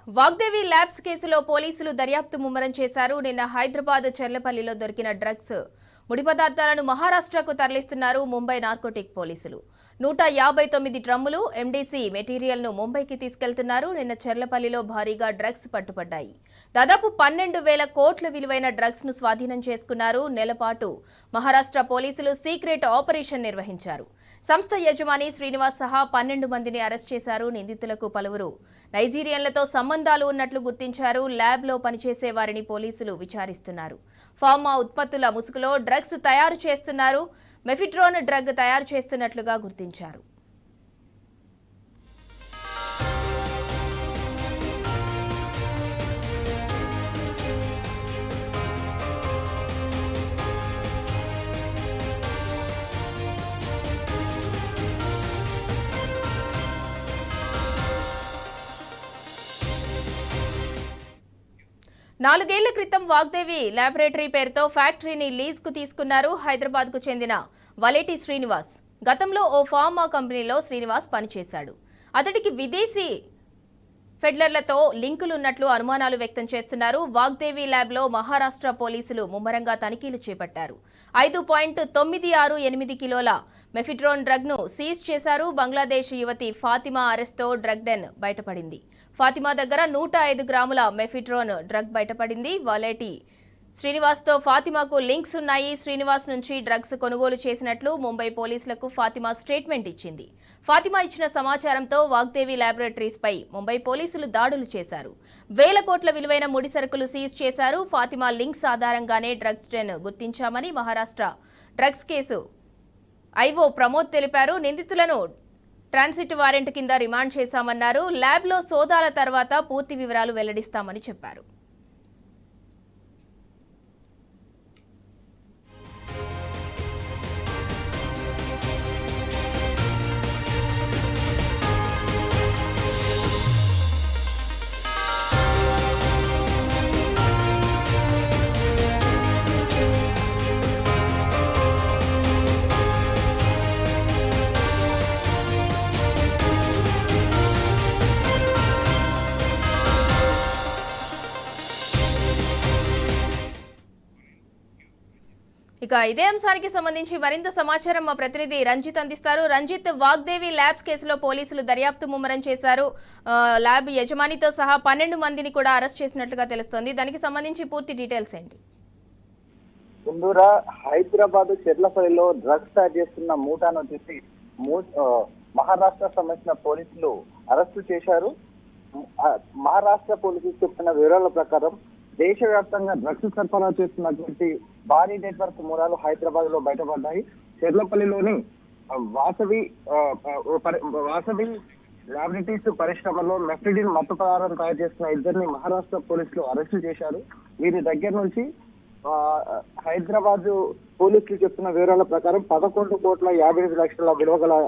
Vagdevi labs కేసులో పోలీసులు దర్యాప్తు ముమ్మరం చేశారు. నిన్న హైదరాబాద్ చెర్లపల్లిలో దొరికిన డ్రగ్స్ ముడి పదార్థాలను మహారాష్ట్రకు తరలిస్తున్నారు ముంబై నార్కోటిక్ పోలీసులు. 159 డ్రమ్ములు ఎండీసీ మెటీరియల్ను ముంబైకి తీసుకెళ్తున్నారు. నిన్న చెర్లపల్లిలో భారీగా డ్రగ్స్ పట్టుబడ్డాయి. దాదాపు 12,000 కోట్ల విలువైన డ్రగ్స్ ను స్వాధీనం చేసుకున్నారు. నెలపాటు మహారాష్ట్ర పోలీసులు సీక్రెట్ ఆపరేషన్ నిర్వహించారు. సంస్థ యజమాని శ్రీనివాస్ సహా 12 మందిని అరెస్ట్ చేశారు. నిందితులకు పలువురు నైజీరియన్లతో సంబంధాలు ఉన్నట్లు గుర్తించారు. ల్యాబ్ లో పనిచేసే వారిని పోలీసులు విచారిస్తున్నారు. ఫార్మా ఉత్పత్తుల ముసుగులో డ్రగ్స్ తయారు చేస్తున్నారు. మెఫిట్రోన్ డ్రగ్ తయారు చేస్తున్నట్లుగా గుర్తించారు. నాలుగేళ్ల క్రితం వాగ్దేవి ల్యాబొరేటరీ పేరుతో ఫ్యాక్టరీని లీజ్కు తీసుకున్నారు. హైదరాబాద్కు చెందిన వలేటి శ్రీనివాస్. గతంలో ఓ ఫార్మా కంపెనీలో శ్రీనివాస్ పనిచేశాడు. అతడికి విదేశీ ఫెడ్లర్లతో లింకులున్నట్లు అనుమానాలు వ్యక్తం చేస్తున్నారు. వాగ్దేవి ల్యాబ్లో మహారాష్ట్ర పోలీసులు ముమ్మరంగా తనిఖీలు చేపట్టారు. 5.968 కిలోల మెఫిట్రోన్ డ్రగ్ ను సీజ్ చేశారు. బంగ్లాదేశ్ యువతి ఫాతిమా అరెస్ట్తో డ్రగ్ డెన్ బయటపడింది. ఫాతిమా దగ్గర 105 గ్రాముల మెఫిట్రోన్ డ్రగ్ బయటపడింది. వాలేటి శ్రీనివాస్తో ఫాతిమాకు లింక్స్ ఉన్నాయి. శ్రీనివాస్ నుంచి డ్రగ్స్ కొనుగోలు చేసినట్లు ముంబై పోలీసులకు ఫాతిమా స్టేట్మెంట్ ఇచ్చింది. ఫాతిమా ఇచ్చిన సమాచారంతో వాగ్దేవి ల్యాబొరేటరీస్ పై ముంబై పోలీసులు దాడులు చేశారు. 1,000 కోట్ల విలువైన ముడి సరుకులు సీజ్ చేశారు. ఫాతిమా లింక్స్ ఆధారంగానే డ్రగ్స్ డెన్ గుర్తించామని Maharashtra drugs case IO Pramod తెలిపారు. నిందితులను ట్రాన్సిట్ వారెంట్ కింద రిమాండ్ చేశామన్నారు. ల్యాబ్లో సోదాల తర్వాత పూర్తి వివరాలు వెల్లడిస్తామని చెప్పారు. ఇక ఇదే అంశానికి సంబంధించి మరింత సమాచారం మా ప్రతినిధి రంజిత్ అందిస్తారు. రంజిత్, వాగ్దేవి ల్యాబ్స్ కేసులో పోలీసులు దర్యాప్తు ముమ్మరం చేశారు. ల్యాబ్ యజమానితో సహా 12 మందిని కూడా అరెస్ట్ చేసినట్లుగా తెలుస్తోంది. దానికి సంబంధించి పూర్తి డీటెయిల్స్ ఏంటి? ముందూరా హైదరాబాద్ చెర్లపల్లిలో డ్రగ్స్ తయారు చేస్తున్న మూటాను వచ్చేసి మహారాష్ట్ర సంబంధించిన పోలీసులు అరెస్టు చేశారు. మహారాష్ట్ర పోలీసులు చెప్తున్న వివరాల ప్రకారం దేశవ్యాప్తంగా డ్రగ్స్ సరఫరా చేస్తున్నటువంటి భారీ నెట్వర్క్ మూలాలు హైదరాబాద్ లో బయటపడ్డాయి. చెర్లపల్లిలోని వాసవి ల్యాబొరేటరీస్ పరిశ్రమలో మెఫ్రిడిన్ మత్తు పదార్థం తయారు చేస్తున్న ఇద్దరిని మహారాష్ట్ర పోలీసులు అరెస్టు చేశారు. వీరి దగ్గర నుంచి హైదరాబాద్ పోలీసులు చెప్తున్న వివరాల ప్రకారం 11,50,00,000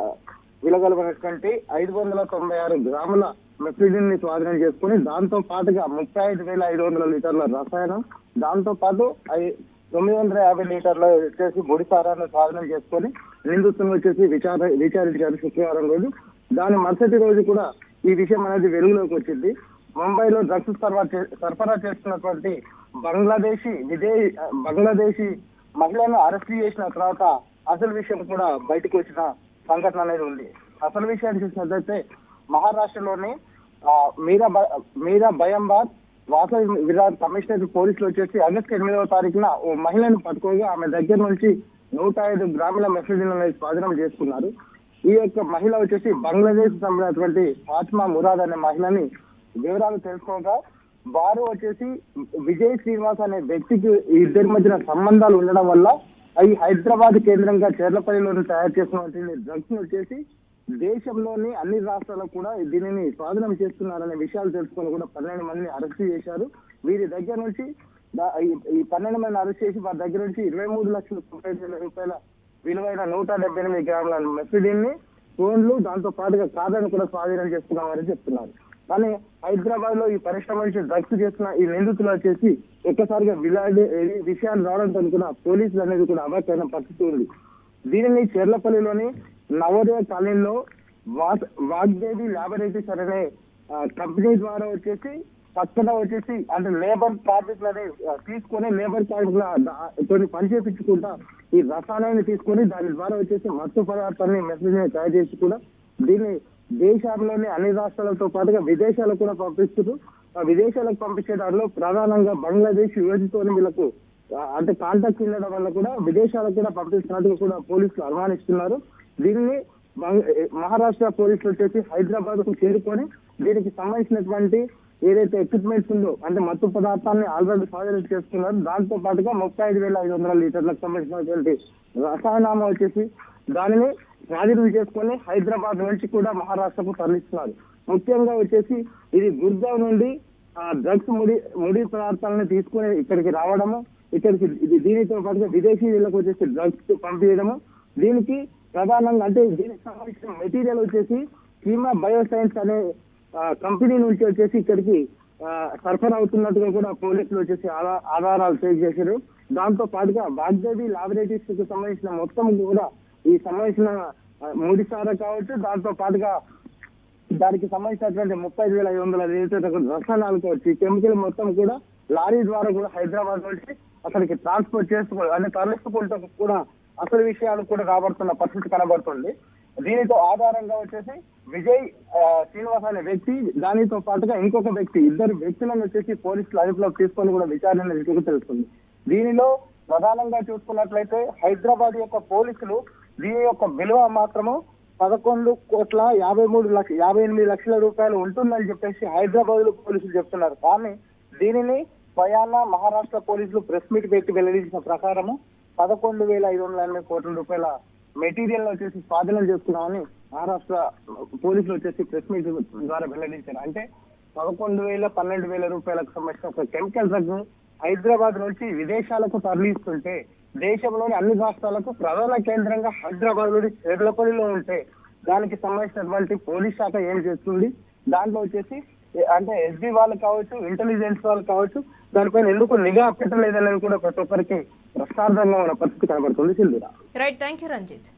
విలువగలమైనటువంటి 596 గ్రాముల మెఫ్రిడిన్ ని స్వాధీనం చేసుకుని దాంతో పాటుగా 35,500 లీటర్ల రసాయనం, దాంతో పాటు 950 లీటర్ల వచ్చేసి ముడి సారాన్ని స్వాధీనం చేసుకొని నిందితులను వచ్చేసి విచారించారు శుక్రవారం రోజు. దాని మరుసటి రోజు కూడా ఈ విషయం అనేది వెలుగులోకి వచ్చింది. ముంబైలో డ్రగ్స్ సరఫరా చేస్తున్నటువంటి బంగ్లాదేశీ మహిళను అరెస్ట్ చేసిన తర్వాత అసలు విషయం కూడా బయటకు వచ్చిన సంఘటన అనేది ఉంది. అసలు విషయాన్ని చూసినట్లయితే మహారాష్ట్రలోని మీరా భయంబాద్ వాసవి విరాట్ కమిషనర్ పోలీసులు వచ్చేసి ఆగస్టు 8వ తారీఖున ఓ మహిళను పట్టుకోగా ఆమె దగ్గర నుంచి 105 గ్రాముల మెఫ్రిడిన్ అనేది స్వాధీనం చేసుకున్నారు. ఈ యొక్క మహిళ వచ్చేసి బంగ్లాదేశ్ సంబంధించినటువంటి ఫాతిమా మురాద్ అనే మహిళని వివరాలు తెలుసుకోగా వారు వచ్చేసి విజయ్ శ్రీనివాస్ అనే వ్యక్తికి ఇద్దరి మధ్యన సంబంధాలు ఉండడం వల్ల ఈ హైదరాబాద్ కేంద్రంగా చెర్లపల్లిలోని తయారు చేసినటువంటి డ్రగ్స్ వచ్చేసి దేశంలోని అన్ని రాష్ట్రాలకు కూడా దీనిని స్వాధీనం చేస్తున్నారనే విషయాలు తెలుసుకొని కూడా 12 మందిని అరెస్ట్ చేశారు. వీరి దగ్గర నుంచి ఈ 12 మందిని అరెస్ట్ చేసి వారి దగ్గర నుంచి 23,90,000 రూపాయల విలువైన 178 గ్రాముల మెఫ్రిడిన్ ని, ఫోన్లు, దాంతో పాటుగా కార్లను కూడా స్వాధీనం చేసుకున్నామని చెప్తున్నారు. కానీ హైదరాబాద్ లో ఈ పరిశ్రమ నుంచి డ్రగ్స్ చేస్తున్న ఈ నిందితులు వచ్చేసి ఒక్కసారిగా విషయాలు రావడంతో కూడా పోలీసులు అనేది కూడా అవాక్కైన పరిస్థితి ఉంది. దీనిని చెర్లపల్లిలోని నవోదయ కాలనీలో వాగ్దేవి ల్యాబొరేటరీస్ అనే కంపెనీ ద్వారా వచ్చేసి పక్కన వచ్చేసి అంటే లేబర్ కార్మికులని తీసుకొని లేబర్ కార్మికుల కొన్ని పని చేపించుకుంటా ఈ రసాయనాన్ని తీసుకొని దాని ద్వారా వచ్చేసి మత్తు పదార్థాన్ని మెసేజ్ తయారు చేసి కూడా దీన్ని దేశాల్లోని అన్ని రాష్ట్రాలతో పాటుగా విదేశాలకు కూడా పంపిస్తూ విదేశాలకు పంపించే దానిలో ప్రధానంగా బంగ్లాదేశ్ యుఎస్తోని వీళ్ళకు అంటే కాంటాక్ట్ ఉండడం వల్ల కూడా విదేశాలకు కూడా పంపిస్తున్నట్టుగా కూడా పోలీసులు అనుమానిస్తున్నారు. దీనిని మహారాష్ట్ర పోలీసులు వచ్చేసి హైదరాబాద్ కు చేరుకొని దీనికి సంబంధించినటువంటి ఏదైతే ఎక్విప్మెంట్స్ ఉందో అంటే మత్తు పదార్థాన్ని ఆల్రెడీ స్వాధీనం చేసుకున్నారు. దాంతో పాటుగా 35,500 లీటర్లకు సంబంధించినటువంటి రసాయనామా వచ్చేసి దానిని స్వాధీనం చేసుకొని హైదరాబాద్ నుంచి కూడా మహారాష్ట్రకు తరలిస్తున్నారు. ముఖ్యంగా వచ్చేసి ఇది గుర్గావ్ నుండి డ్రగ్స్ ముడి పదార్థాలను తీసుకుని ఇక్కడికి రావడము, ఇక్కడికి దీనితో పాటుగా విదేశీయులకు వచ్చేసి డ్రగ్స్ పంపించడము, దీనికి ప్రధానంగా అంటే దీనికి సంబంధించిన మెటీరియల్ వచ్చేసి కీమా బయోసైన్స్ అనే కంపెనీ నుంచి వచ్చేసి ఇక్కడికి సరఫరా అవుతున్నట్టుగా కూడా పోలీసులు వచ్చేసి ఆధారాలు చేజ్ చేశారు. దాంతో పాటుగా వాగ్దేవి లాబొరేటరీస్ కు సంబంధించిన మొత్తం కూడా ఈ సంబంధించిన ముడి సారా కావచ్చు, దాంతో పాటుగా దానికి సంబంధించినటువంటి 35,500 లీటర్ల రసాయనాలు కావచ్చు, ఈ కెమికల్ మొత్తం కూడా లారీ ద్వారా కూడా హైదరాబాద్ నుంచి అక్కడికి ట్రాన్స్పోర్ట్ చేసుకోవాలి అంటే తరలించుకుంటూ కూడా అసలు విషయాలు కూడా రాబడుతున్న పరిస్థితి కనబడుతుంది. దీనితో ఆధారంగా వచ్చేసి విజయ్ శ్రీనివాస్ అనే వ్యక్తి దానితో పాటుగా ఇంకొక వ్యక్తి ఇద్దరు వ్యక్తులను వచ్చేసి పోలీసులు అదుపులోకి తీసుకొని కూడా విచారణ తెలుస్తుంది. దీనిలో ప్రధానంగా చూసుకున్నట్లయితే హైదరాబాద్ యొక్క పోలీసులు దీని యొక్క విలువ మాత్రము 11,53,58 లక్షల రూపాయలు ఉంటుందని చెప్పేసి హైదరాబాద్ లో పోలీసులు చెప్తున్నారు. కానీ దీనిని స్వయాన మహారాష్ట్ర పోలీసులు ప్రెస్ మీట్ పెట్టి వెల్లడించిన ప్రకారము 11,580 కోట్ల రూపాయల మెటీరియల్ వచ్చేసి స్వాధీనం చేసుకున్నామని మహారాష్ట్ర పోలీసులు వచ్చేసి ప్రెస్ మీట్ ద్వారా వెల్లడించారు. అంటే 11,000, 12,000 రూపాయలకు సంబంధించిన ఒక కెమికల్ డ్రగ్ హైదరాబాద్ నుంచి విదేశాలకు తరలిస్తుంటే దేశంలోని అన్ని రాష్ట్రాలకు ప్రధాన కేంద్రంగా హైదరాబాద్ లోని చెర్లపల్లిలో ఉంటే దానికి సంబంధించినటువంటి పోలీస్ శాఖ ఏం చేస్తుంది, దాంట్లో వచ్చేసి అంటే ఎస్బీ వాళ్ళు కావచ్చు, ఇంటెలిజెన్స్ వాళ్ళు కావచ్చు, దానిపైన ఎందుకు నిఘా పెట్టలేదనేది కూడా ప్రతి ఒక్కరికి ప్రశ్నార్థంగా ఉన్న పరిస్థితి కనబడుతుంది. Right, thank you Ranjith.